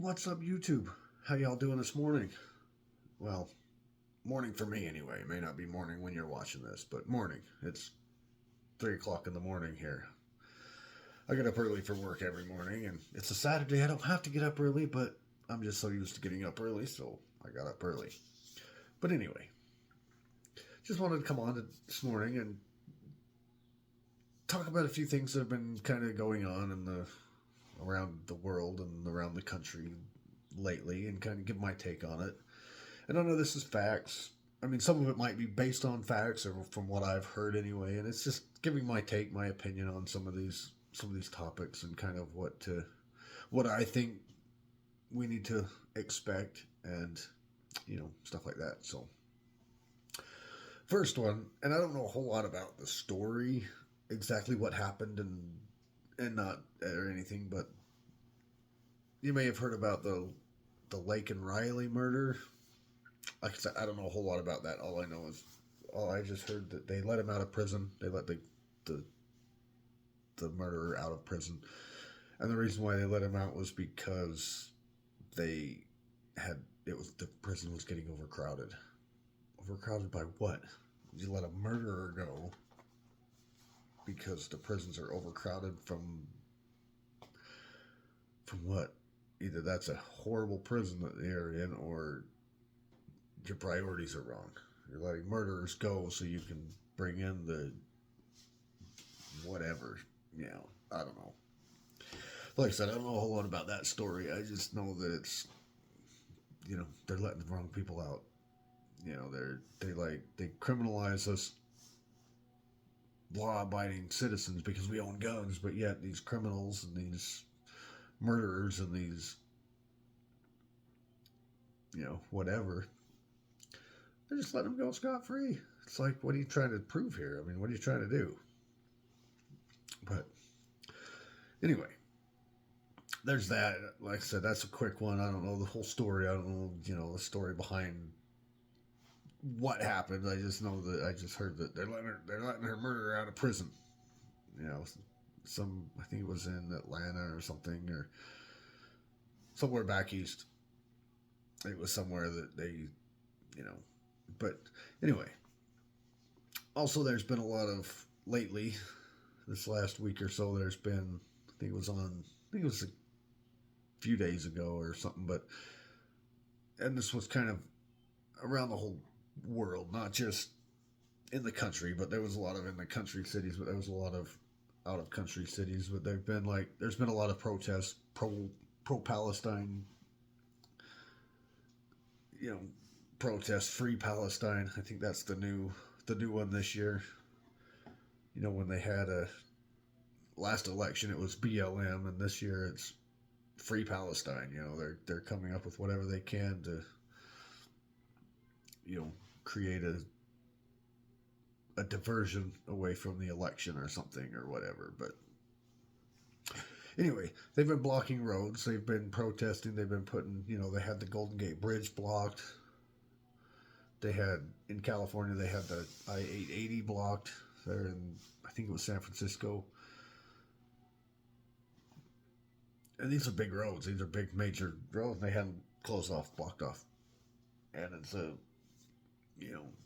What's up, YouTube? How y'all doing this morning? Well, morning for me anyway. It may not be morning when you're watching this, but morning. It's 3 o'clock in the morning here. I get up early for work every morning, and it's a Saturday. I don't have to get up early, but I'm just so used to getting up early, so I got up early. But anyway, just wanted to come on this morning and talk about a few things that have been kind of going on around the world and around the country lately, and kind of give my take on it. And I know this is facts. I mean, some of it might be based on facts or from what I've heard anyway, and it's just giving my take, my opinion on some of these topics and kind of what I think we need to expect and stuff like that. So, first one, and I don't know a whole lot about the story, exactly what happened and not or anything, but you may have heard about the Lake and Riley murder. Like I said, I don't know a whole lot about that. All I just heard that they let him out of prison. They let the the murderer out of prison, and the reason why they let him out was because they had the prison was getting overcrowded. Overcrowded by what? You let a murderer go because the prisons are overcrowded from what? Either that's a horrible prison that they're in, or your priorities are wrong. You're letting murderers go so you can bring in the whatever. I don't know. Like I said, I don't know a whole lot about that story. I just know that it's they're letting the wrong people out. They criminalize us law-abiding citizens because we own guns, but yet these criminals and these murderers and these whatever, they're just letting them go scot-free. It's like, what are you trying to prove here? I mean, what are you trying to do? But anyway, there's that. Like I said, that's a quick one. I don't know the whole story. I don't know, the story behind what happened. I just know that I just heard that they're letting her murderer out of prison. You know, I think it was in Atlanta or something, or somewhere back east. It was somewhere that you know, but anyway. Also, there's been a lot of lately. This last week or so, there's been. I think it was a few days ago or something, and this was kind of around the whole world, not just in the country, but there was a lot of in the country cities, but there was a lot of out of country cities. But there's been a lot of protests pro Palestine, you know, protests, free Palestine. I think that's the new one this year. When they had a last election, it was BLM, and this year it's Free Palestine. They're coming up with whatever they can to create a diversion away from the election or something or whatever. But anyway, they've been blocking roads. They've been protesting. They've been putting. They had the Golden Gate Bridge blocked. They had in California. They had the I-880 blocked. There in I think it was San Francisco. And these are big roads. These are big major roads. They had them closed off, blocked off, and it's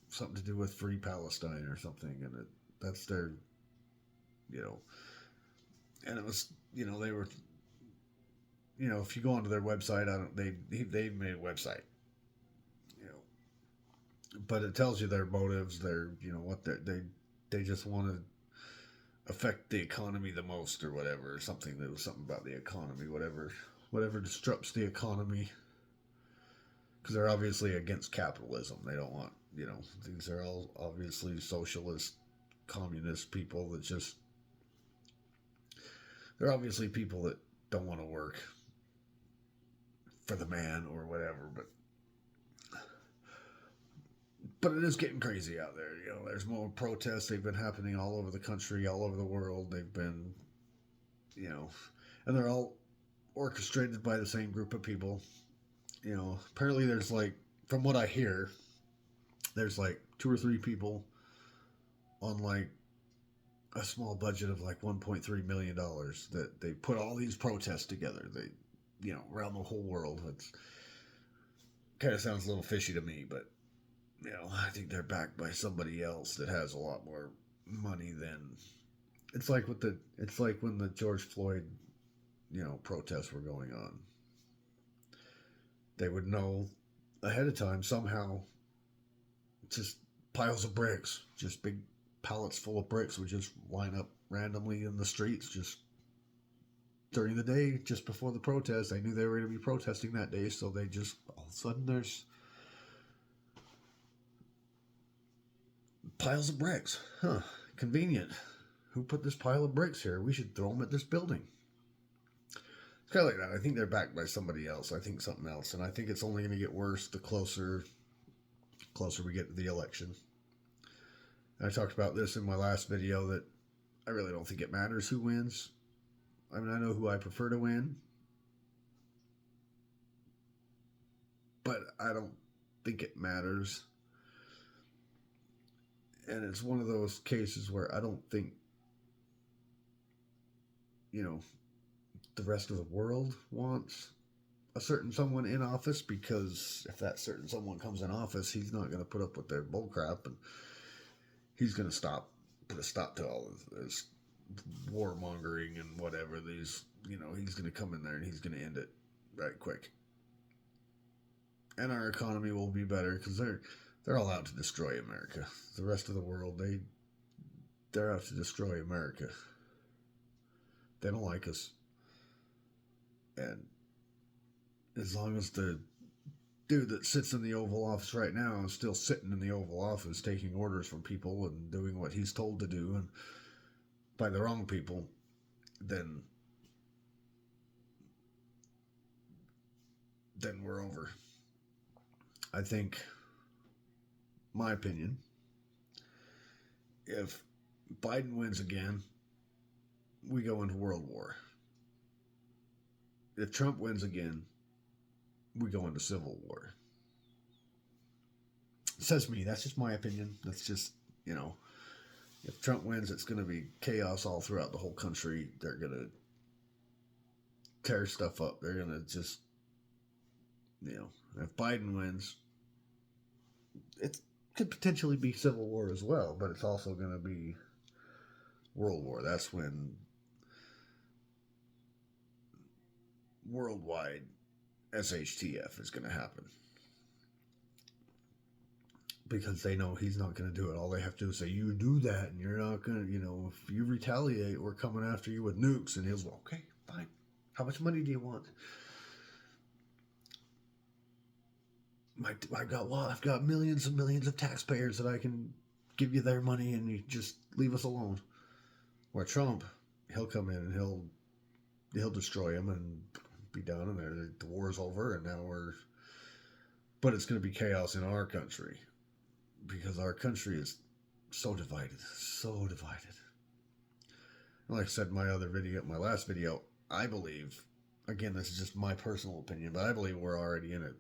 something to do with Free Palestine or something, and that's their and it was they were if you go onto their website, I don't they made a website, you know but it tells you their motives, their what they just want to affect the economy the most or whatever, or something. There was something about the economy, whatever disrupts the economy, because they're obviously against capitalism. They don't want these are all obviously socialist, communist people that just they're obviously people that don't want to work for the man or whatever, but it is getting crazy out there. There's more protests. They've been happening all over the country, all over the world. They've been, and they're all orchestrated by the same group of people. Apparently there's from what I hear, there's two or three people on a small budget of $1.3 million that they put all these protests together. around the whole world. It's kind of sounds a little fishy to me, but I think they're backed by somebody else that has a lot more money than. It's like when the George Floyd, protests were going on. They would know ahead of time somehow. Just piles of bricks, just big pallets full of bricks would just line up randomly in the streets just during the day, just before the protest. They knew they were going to be protesting that day, so they just all of a sudden there's piles of bricks. Huh, convenient. Who put this pile of bricks here? We should throw them at this building. It's kind of like that. I think they're backed by somebody else. I think something else, and I think it's only going to get worse the closer we get to the election. And I talked about this in my last video that I really don't think it matters who wins. I mean, I know who I prefer to win, but I don't think it matters. And it's one of those cases where I don't think, the rest of the world wants a certain someone in office, because if that certain someone comes in office, he's not going to put up with their bullcrap, and he's going to put a stop to all of this warmongering and whatever. He's going to come in there and he's going to end it right quick. And our economy will be better because they're all out to destroy America. The rest of the world, they're out to destroy America. They don't like us. And as long as the dude that sits in the Oval Office right now is still sitting in the Oval Office taking orders from people and doing what he's told to do and by the wrong people, then we're over. I think, my opinion, if Biden wins again, we go into World War. If Trump wins again, we go into Civil War. It says me. That's just my opinion. That's just, if Trump wins, it's going to be chaos all throughout the whole country. They're going to tear stuff up. They're going to just, if Biden wins, it could potentially be Civil War as well, but it's also going to be World War. That's when worldwide SHTF is going to happen. Because they know he's not going to do it. All they have to do is say, you do that, and you're not going to, if you retaliate, we're coming after you with nukes. And he'll go, okay, fine. How much money do you want? I've got millions and millions of taxpayers that I can give you their money, and you just leave us alone. Where Trump, he'll come in and he'll destroy him and be done, and the war's over, and but it's going to be chaos in our country, because our country is so divided. Like I said in my last video, I believe, again, this is just my personal opinion, but I believe we're already in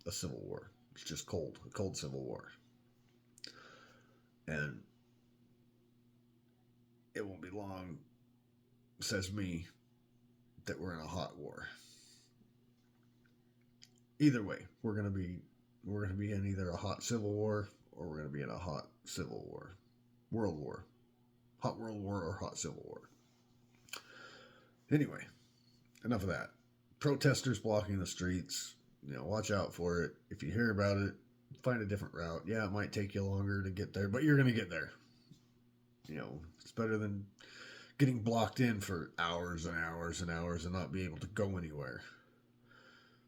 a civil war. It's just a cold civil war. And it won't be long, says me, that we're in a hot war. Either way, we're gonna be in either a hot civil war or we're gonna be in a hot civil war, world war, hot world war or hot civil war. Anyway, enough of that. Protesters blocking the streets. Watch out for it. If you hear about it, find a different route. Yeah, it might take you longer to get there, but you're gonna get there. It's better than getting blocked in for hours and hours and hours and not be able to go anywhere.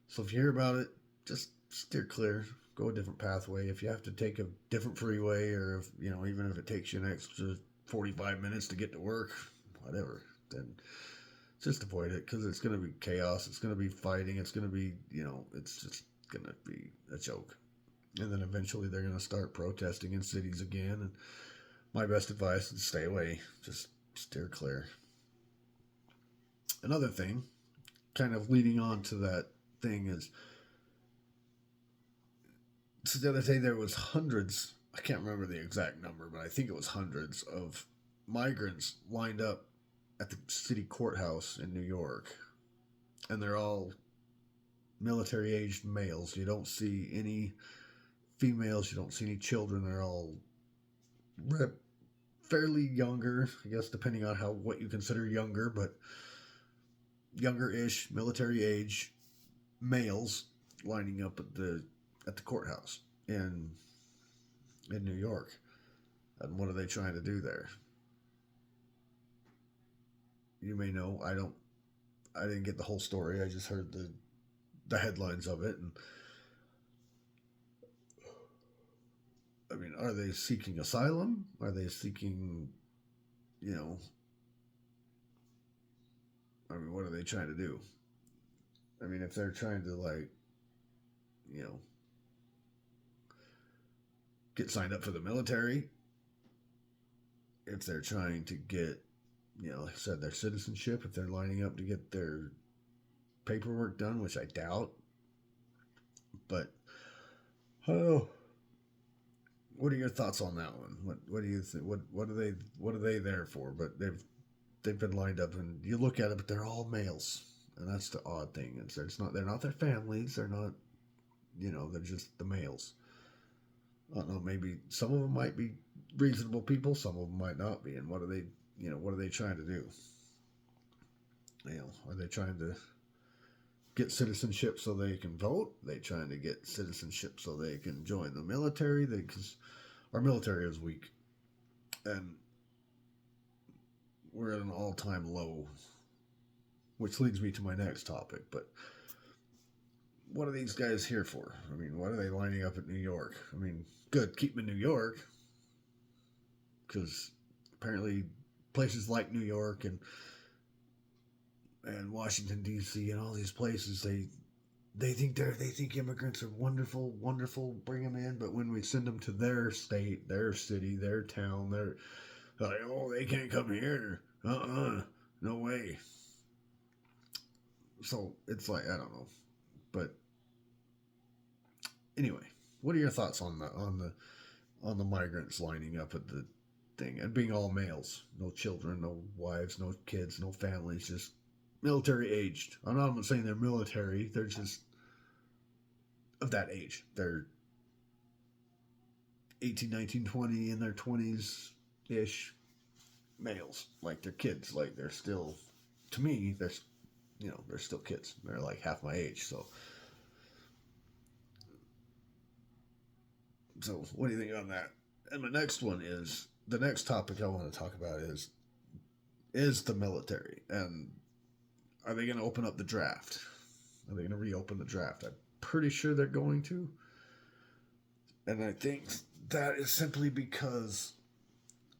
So if you hear about it, just steer clear. Go a different pathway. If you have to take a different freeway, or if, even if it takes you an extra 45 minutes to get to work, whatever, then just avoid it, because it's going to be chaos. It's going to be fighting. It's going to be, it's just going to be a joke. And then eventually they're going to start protesting in cities again. And my best advice is stay away. Just steer clear. Another thing, kind of leading on to that thing, is so the other day there was hundreds, I can't remember the exact number, but I think it was hundreds of migrants lined up at the city courthouse in New York. And they're all military-aged males. You don't see any females. You don't see any children. They're all fairly younger, I guess, depending on what you consider younger, but younger-ish military age males lining up at the courthouse in New York. And what are they trying to do there? You may know. I didn't get the whole story. I just heard the headlines of it. And I mean, are they seeking asylum? Are they seeking, you know, I mean, what are they trying to do? I mean, if they're trying to, like, you know, get signed up for the military, if they're trying to get, like I said, their citizenship, if they're lining up to get their paperwork done, which I doubt. But, oh, what are your thoughts on that one? What do you think? What are they there for? But they've been lined up, and you look at it, but they're all males, and that's the odd thing. They're not their families. They're not, they're just the males. I don't know. Maybe some of them might be reasonable people. Some of them might not be. And what are they? What are they trying to do? Are they trying to get citizenship so they can vote? Are they trying to get citizenship so they can join the military? Because our military is weak, and we're at an all-time low. Which leads me to my next topic. But what are these guys here for? I mean, what are they lining up at New York? I mean, good, keep them in New York, because apparently places like New York and Washington D.C. and all these places, they think immigrants are wonderful, wonderful. Bring them in, but when we send them to their state, their city, their town, they're like, oh, they can't come here. No way. So it's like, I don't know, but anyway, what are your thoughts on the migrants lining up at the thing and being all males, no children, no wives, no kids, no families, just military aged? I'm not saying they're military; they're just of that age. They're 18, 19, 20, in their 20s ish males, like they're kids, like they're still, to me, they're still kids. They're like half my age, so what do you think on that? And the next topic I want to talk about is the military, and are they going to open up the draft? Are they going to reopen the draft? I'm pretty sure they're going to, and I think that is simply because,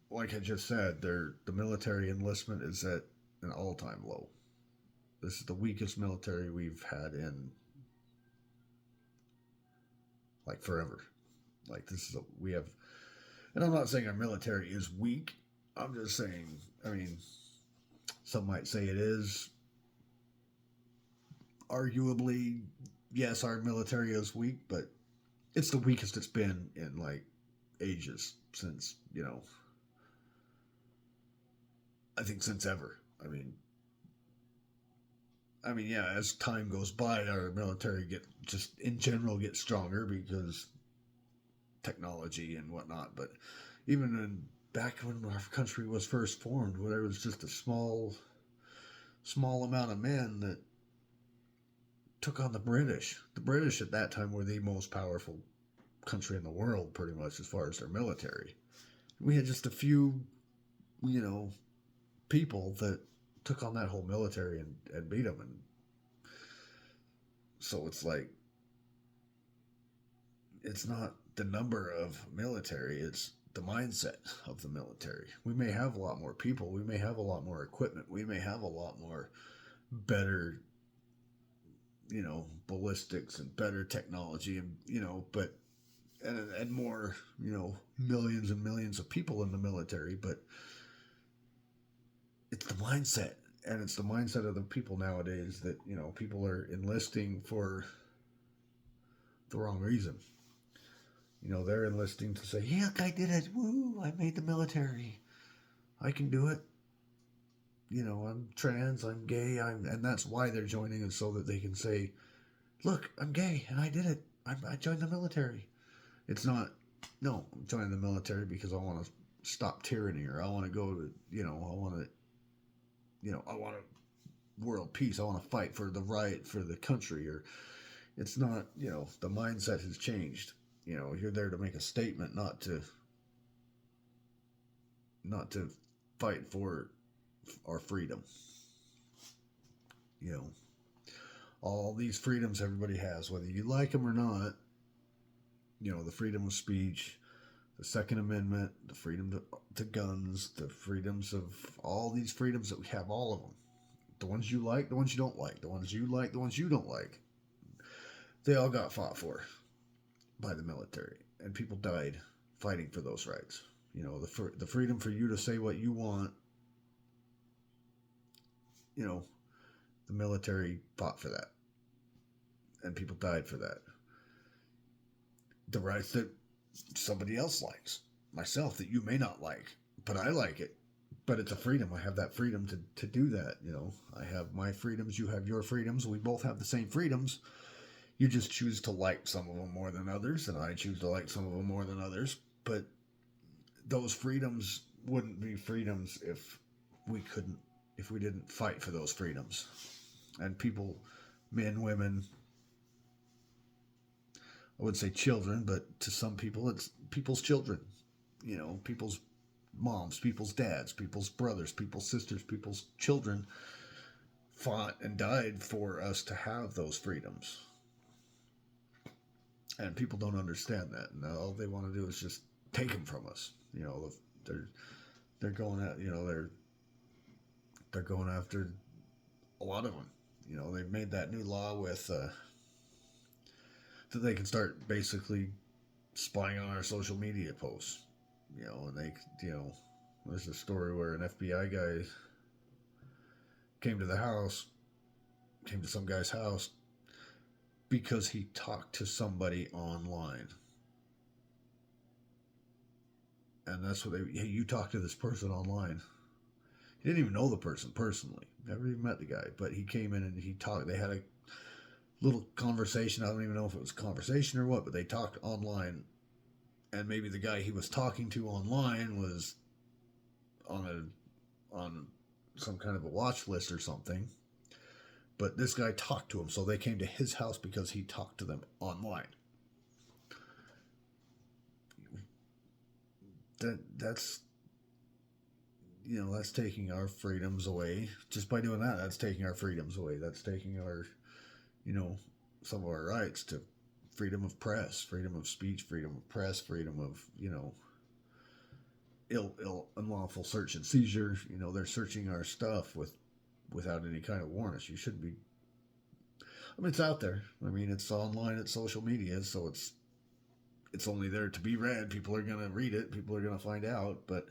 like I just said, the military enlistment is at an all-time low. This is the weakest military we've had in like forever. Like we have, and I'm not saying our military is weak. I'm just saying, I mean, some might say it is. Arguably, yes, our military is weak, but it's the weakest it's been in like ages since, I think since ever. Yeah, as time goes by, our military in general gets stronger because technology and whatnot. But even back when our country was first formed, where there was just a small amount of men that took on the British. The British at that time were the most powerful country in the world, pretty much, as far as their military. We had just a few, people that took on that whole military and beat them. And so it's like, it's not the number of military, it's the mindset of the military. We may have a lot more people, we may have a lot more equipment, we may have a lot more better, ballistics and better technology, and but and more, millions and millions of people in the military, but it's the mindset. And it's the mindset of the people nowadays that, people are enlisting for the wrong reason. They're enlisting to say, yeah, I did it. Woo, I made the military. I can do it. I'm trans, I'm gay, and that's why they're joining, is so that they can say, Look, I'm gay and I did it. I joined the military. It's not, no, I'm joining the military because I want to stop tyranny, or I want to go to, I want to, I want a world peace. I want to fight for the right for the country. Or it's not, the mindset has changed. You're there to make a statement, not to fight for our freedom. You know, all these freedoms everybody has, whether you like them or not. The freedom of speech, the Second Amendment, the freedom to guns, the freedoms of all these freedoms that we have, all of them. The ones you like, the ones you don't like, the ones you like, the ones you don't like. They all got fought for by the military, and people died fighting for those rights. The freedom for you to say what you want. The military fought for that, and people died for that. The rights that somebody else likes, myself, that you may not like, but I like it. But it's a freedom. I have that freedom to do that. I have my freedoms, you have your freedoms. We both have the same freedoms. You just choose to like some of them more than others, and I choose to like some of them more than others. But those freedoms wouldn't be freedoms if we didn't fight for those freedoms. And people, men, women, I would say children, but to some people, it's people's children. People's moms, people's dads, people's brothers, people's sisters, people's children fought and died for us to have those freedoms. And people don't understand that. And all they want to do is just take them from us. They're going at, they're going after a lot of them. They've made that new law with that they can start basically spying on our social media posts. And they, there's a story where an FBI guy came to some guy's house because he talked to somebody online. And that's what hey, you talked to this person online. He didn't even know the person personally. Never even met the guy. But he came in and he talked. They had a little conversation. I don't even know if it was a conversation or what, but they talked online. And maybe the guy he was talking to online was on some kind of a watch list or something. But this guy talked to him, so they came to his house because he talked to them online. That's that's taking our freedoms away. Just by doing that, that's taking our freedoms away. That's taking our, some of our rights to freedom of press, freedom of speech, freedom of press, freedom of, unlawful search and seizure. They're searching our stuff without any kind of warrants. You shouldn't be. I mean, it's out there. I mean, it's online, it's social media, so it's only there to be read. People are going to read it. People are going to find out, but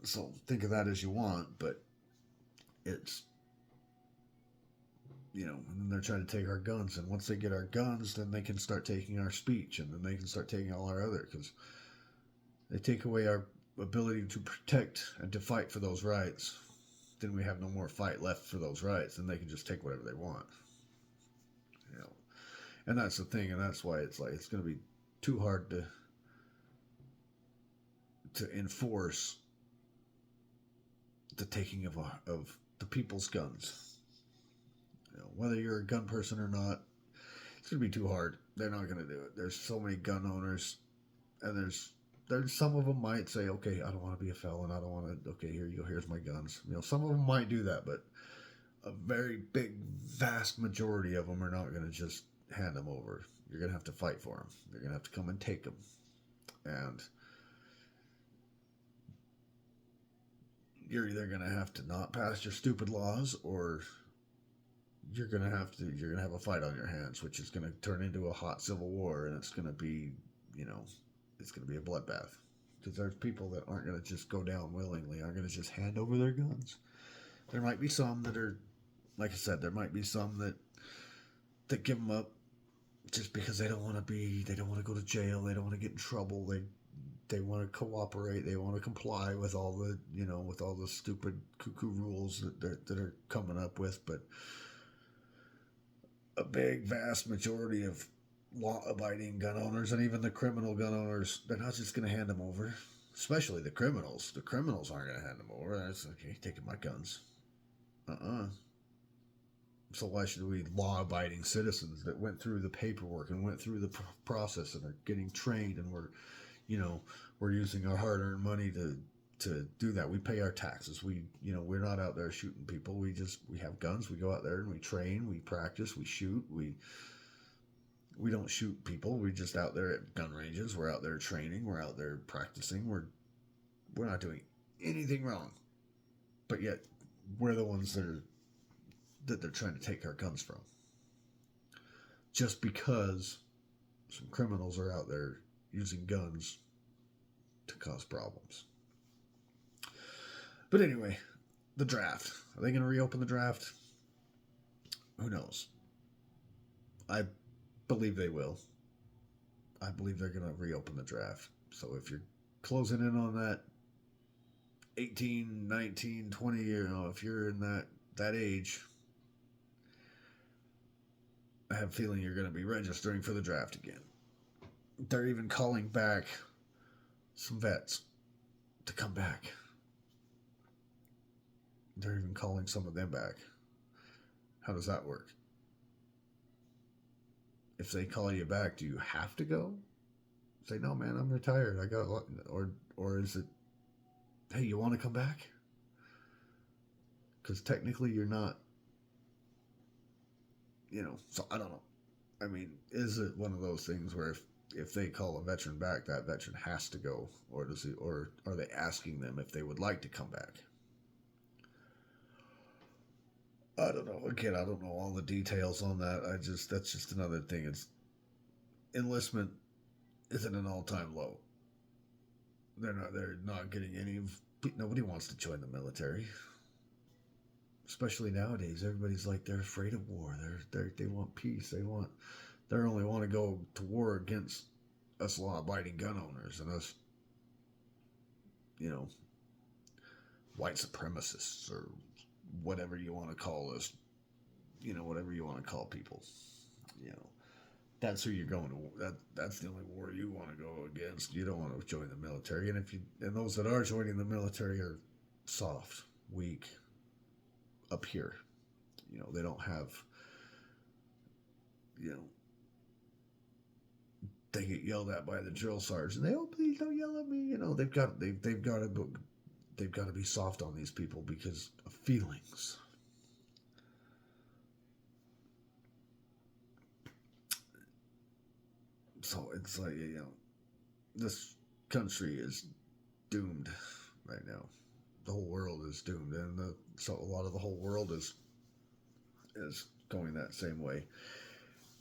so think of that as you want, but it's, and then they're trying to take our guns, and once they get our guns, then they can start taking our speech, and then they can start taking all our other, because they take away our ability to protect and to fight for those rights. Then we have no more fight left for those rights, and they can just take whatever they want. And that's the thing, and that's why it's going to be too hard to enforce the taking of the people's guns. Whether you're a gun person or not, it's going to be too hard. They're not going to do it. There's so many gun owners, and there's some of them might say, okay, I don't want to be a felon. I don't want to. Okay, here you go. Here's my guns. Some of them might do that, but a very big, vast majority of them are not going to just hand them over. You're going to have to fight for them. You're going to have to come and take them. And you're either going to have to not pass your stupid laws, or you're going to have a fight on your hands, which is going to turn into a hot civil war, and it's going to be, it's going to be a bloodbath. Because there's people that aren't going to just go down willingly, aren't going to just hand over their guns. There might be some that are, like I said, there might be some that give them up just because they don't want to go to jail, they don't want to get in trouble, they want to cooperate. They want to comply with all the, with all the stupid cuckoo rules that are coming up with. But a big, vast majority of law-abiding gun owners and even the criminal gun owners, they're not just going to hand them over. Especially the criminals. The criminals aren't going to hand them over. That's okay, taking my guns. So why should we, law-abiding citizens that went through the paperwork and went through the process and are getting trained, and we're using our hard-earned money to do that. We pay our taxes. We're not out there shooting people. We have guns. We go out there and we train. We practice. We shoot. We don't shoot people. We're just out there at gun ranges. We're out there training. We're out there practicing. We're not doing anything wrong, but yet we're the ones that they're trying to take our guns from. Just because some criminals are out there using guns to cause problems. But anyway, the draft. Are they going to reopen the draft? Who knows? I believe they will. I believe they're going to reopen the draft. So if you're closing in on that 18, 19, 20 year, if you're in that age, I have a feeling you're going to be registering for the draft again. They're even calling back some vets to come back. They're even calling some of them back. How does that work? If they call you back, do you have to go? Say, no, man, I'm retired. I got a lot. Or is it, hey, you want to come back? Because technically you're not, so I don't know. I mean, is it one of those things where if they call a veteran back, that veteran has to go, or are they asking them if they would like to come back? I don't know. Again, I don't know all the details on that. That's just another thing. Enlistment is at an all-time low. They're not getting nobody wants to join the military. Especially nowadays, everybody's like they're afraid of war. They want peace. They only want to go to war against us law-abiding gun owners and us, white supremacists or whatever you want to call us. Whatever you want to call people. That's who you're going to. That's the only war you want to go against. You don't want to join the military, and those that are joining the military are soft, weak. Up here, they don't have, they get yelled at by the drill sergeant. Please don't yell at me. They've got to be soft on these people because of feelings. So it's like, this country is doomed right now. The whole world is doomed, and so a lot of the whole world is going that same way.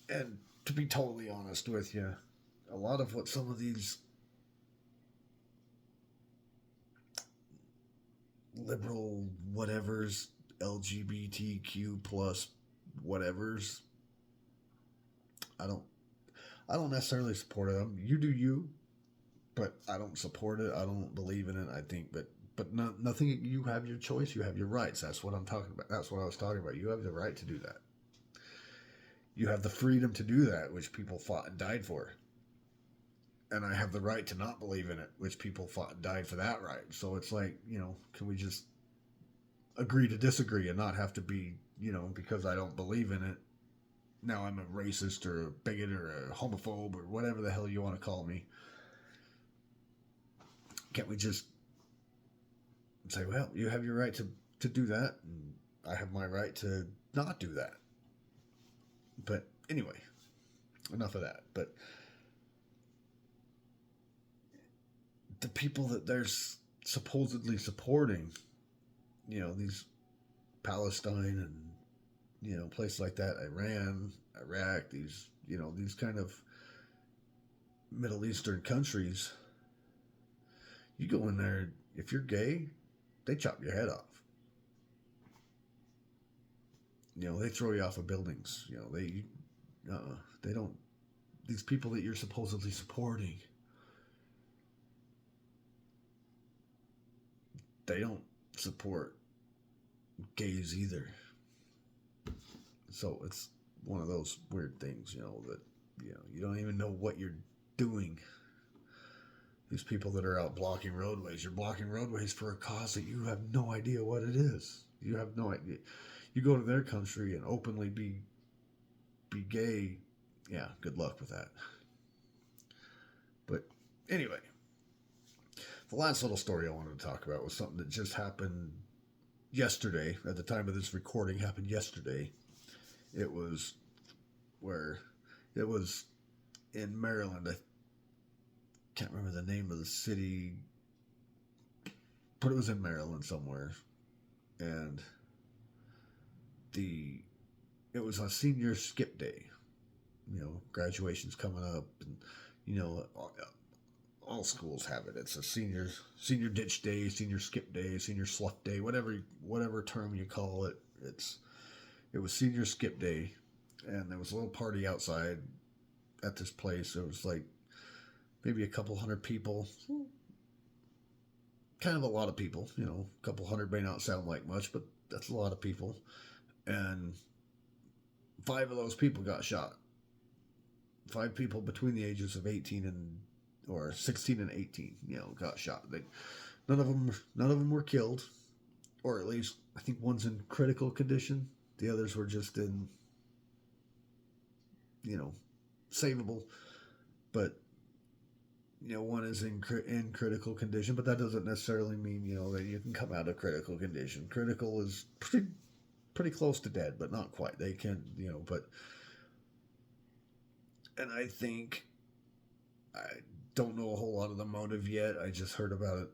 And to be totally honest with you, a lot of what some of these liberal whatevers, LGBTQ plus whatevers, I don't necessarily support them. You do you, but I don't support it. I don't believe in it. I think, but nothing. You have your choice. You have your rights. That's what I'm talking about. That's what I was talking about. You have the right to do that. You have the freedom to do that, which people fought and died for. And I have the right to not believe in it, which people fought and died for that right. So it's like, can we just agree to disagree and not have to be, because I don't believe in it, now I'm a racist or a bigot or a homophobe or whatever the hell you want to call me. Can't we just say, well, you have your right to do that, and I have my right to not do that? But anyway, enough of that. But the people that they're supposedly supporting, these Palestine and, places like that, Iran, Iraq, these kind of Middle Eastern countries, you go in there, if you're gay, they chop your head off. They throw you off of buildings. They don't, these people that you're supposedly supporting, they don't support gays either. So it's one of those weird things, that you don't even know what you're doing. These people that are out blocking roadways, you're blocking roadways for a cause that you have no idea what it is. You have no idea. You go to their country and openly be gay. Yeah, good luck with that. But anyway, the last little story I wanted to talk about was something that just happened yesterday. At the time of this recording, happened yesterday. It was in Maryland. I can't remember the name of the city, but it was in Maryland somewhere. And it was a senior skip day. Graduation's coming up, and all schools have it. It's a senior ditch day, senior skip day, senior slough day, whatever term you call it. It was senior skip day, and there was a little party outside at this place. It was like maybe a couple hundred people. Kind of a lot of people, a couple hundred may not sound like much, but that's a lot of people. And 5 of those people got shot. 5 people between the ages of 16 and 18, got shot. None of them were killed, or at least I think one's in critical condition. The others were just in, savable. But one is in critical condition, but that doesn't necessarily mean that you can come out of critical condition. Critical is pretty close to dead, but not quite. They can, but. And I don't know a whole lot of the motive yet. I just heard about it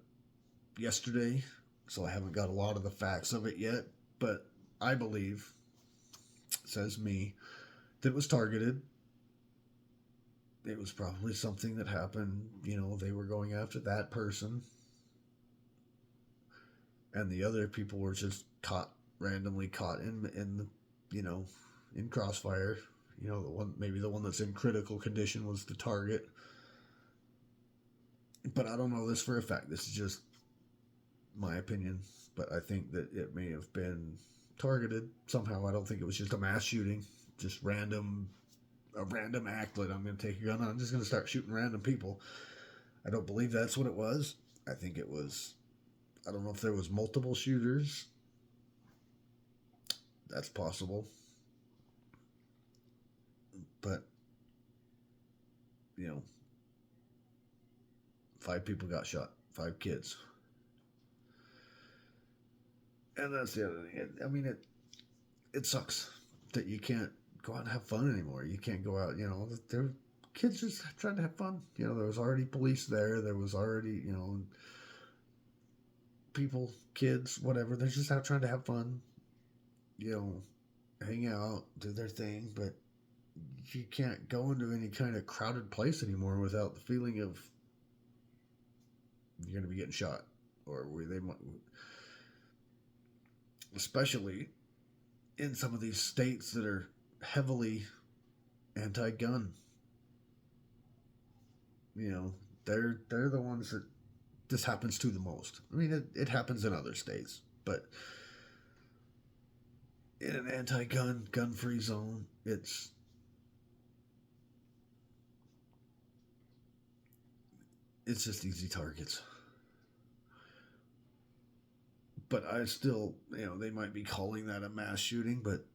yesterday, so I haven't got a lot of the facts of it yet. But I believe, says me, that it was targeted. It was probably something that happened. They were going after that person, and the other people were just randomly caught in the, in crossfire. The one that's in critical condition was the target. But I don't know this for a fact. This is just my opinion. But I think that it may have been targeted somehow. I don't think it was just a mass shooting, just a random act that I'm going to take a gun on. I'm just going to start shooting random people. I don't believe that's what it was. I think it was, I don't know if there was multiple shooters. That's possible. But, 5 people got shot. 5 kids. And that's the other thing. It sucks that you can't go out and have fun anymore. You can't go out, they're kids just trying to have fun. There was already police there. There was already, people, kids, whatever. They're just out trying to have fun, hang out, do their thing. But you can't go into any kind of crowded place anymore without the feeling of you're going to be getting shot, or they might, especially in some of these states that are heavily anti-gun. They're the ones that this happens to the most. It happens in other states, but in an anti-gun, gun-free zone, it's just easy targets. But I still, they might be calling that a mass shooting, but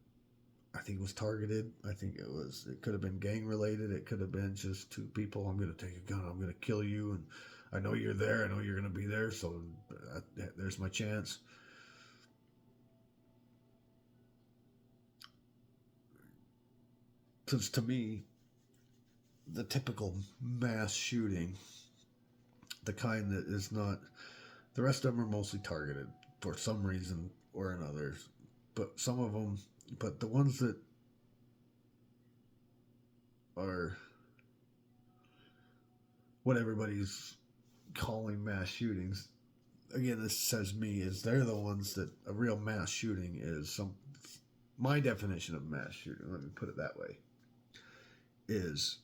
I think it was targeted. I think it could have been gang related. It could have been just 2 people. I'm going to take a gun. I'm going to kill you. And I know you're there. I know you're going to be there. So there's my chance. Because to me, the typical mass shooting, the kind that is not, the rest of them are mostly targeted for some reason or another. But some of them, but the ones that are what everybody's calling mass shootings, again, this says me, is they're the ones that a real mass shooting is my definition of mass shooting, let me put it that way, is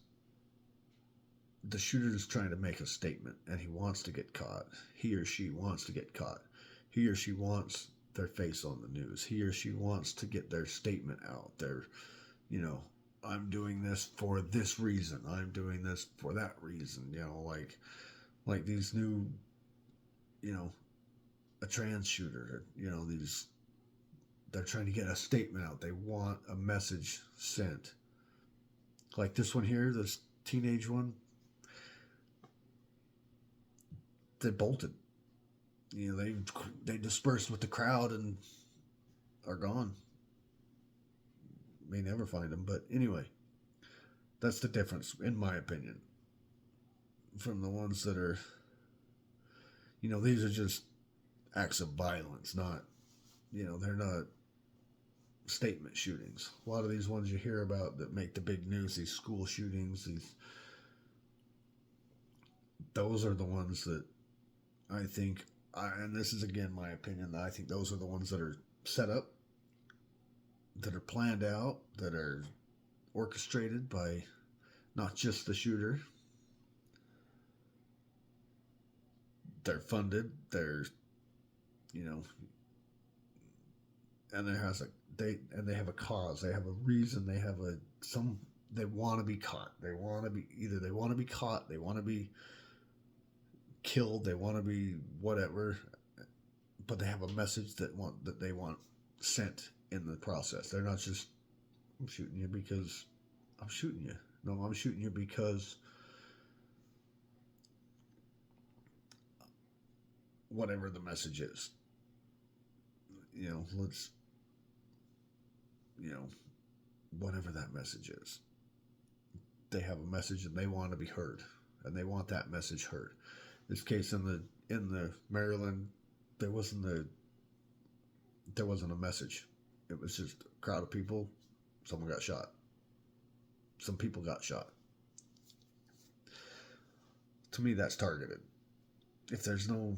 the shooter is trying to make a statement and he wants to get caught. He or she wants to get caught. He or she wants their face on the news. He or she wants to get their statement out. Their, you know, I'm doing this for this reason. I'm doing this for that reason. You know, like these new, you know, a trans shooter. You know, they're trying to get a statement out. They want a message sent. Like this one here, this teenage one. They bolted. You know, they dispersed with the crowd and are gone. May never find them, but anyway, that's the difference, in my opinion, from the ones that are, you know, these are just acts of violence, not, you know, they're not statement shootings. A lot of these ones you hear about that make the big news, these school shootings, those are the ones that I think, and this is again my opinion, I think those are the ones that are set up, that are planned out, that are orchestrated by not just the shooter. They're funded. They're, you know, and they have a cause. They have a reason. They have they want to be caught. They want to be caught. They want to be killed. They want to be whatever. But they have a message that they want sent in the process. They're not just, I'm shooting you because I'm shooting you. No, I'm shooting you because whatever the message is. You know, whatever that message is. They have a message and they want to be heard. And they want that message heard. This case in the Maryland, there wasn't a message. It was just a crowd of people. Someone got shot. Some people got shot. To me, that's targeted. If there's no,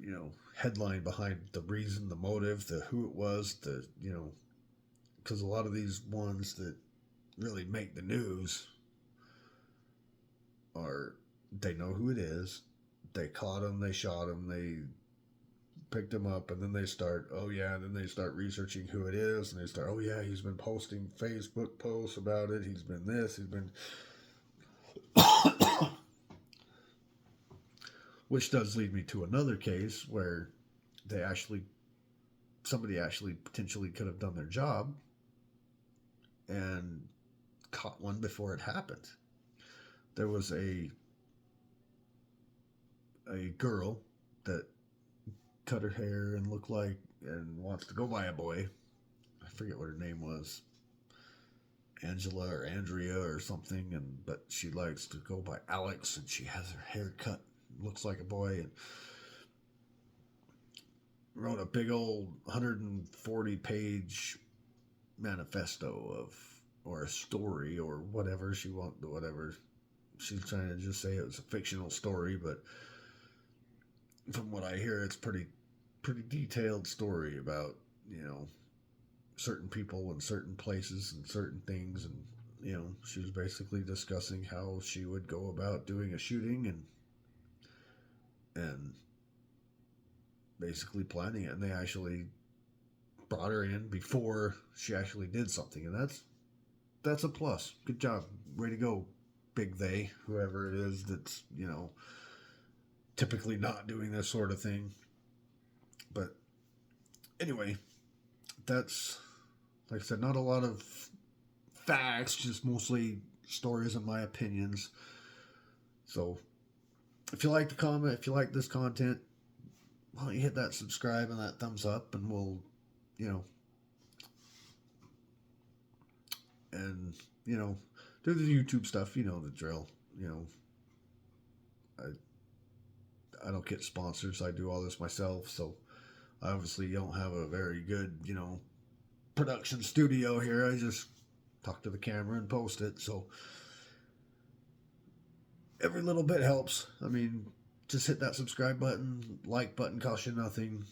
you know, headline behind the reason, the motive, the who it was, you know, because a lot of these ones that really make the news they know who it is, they caught him, they shot him, they picked him up, and then they start, then they start researching who it is, and they start, he's been posting Facebook posts about it, he's been this, he's been which does lead me to another case where somebody actually potentially could have done their job and caught one before it happened. There was a girl that cut her hair and looked like and wants to go by a boy. I forget what her name was, Angela or Andrea or something, but she likes to go by Alex, and she has her hair cut, looks like a boy, and wrote a big old 140-page manifesto or a story or whatever she wanted, whatever. She's trying to just say it was a fictional story, but from what I hear, it's pretty detailed story about, you know, certain people and certain places and certain things, and, you know, she was basically discussing how she would go about doing a shooting and basically planning it, and they actually brought her in before she actually did something, and that's a plus. Good job, way to go, big they, whoever it is that's, you know, typically not doing this sort of thing. But anyway, that's, like I said, not a lot of facts, just mostly stories and my opinions. So if you like the comment, if you like this content, why don't you hit that subscribe and that thumbs up, and we'll, you know, and, you know, do the YouTube stuff, you know the drill. You know, I don't get sponsors. I do all this myself, so I obviously don't have a very good, you know, production studio here. I just talk to the camera and post it, so every little bit helps. I mean, just hit that subscribe button, like button, costs you nothing,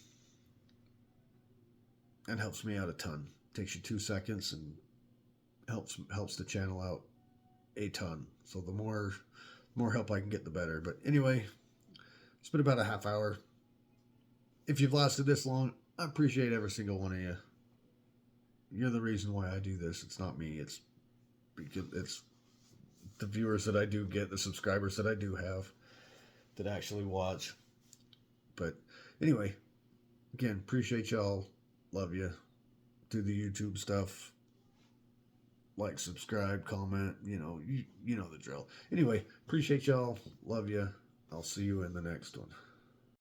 and helps me out a ton. Takes you 2 seconds and helps the channel out a ton. So the more help I can get, the better. But anyway, it's been about a half hour. if you've lasted this long, I appreciate every single one of you. You're the reason why I do this. It's not me. It's because it's the viewers that I do get, the subscribers that I do have that actually watch. But anyway, again, appreciate y'all. Love you. Do the YouTube stuff. Like, subscribe, comment. You know the drill. Anyway, appreciate y'all. Love you. I'll see you in the next one.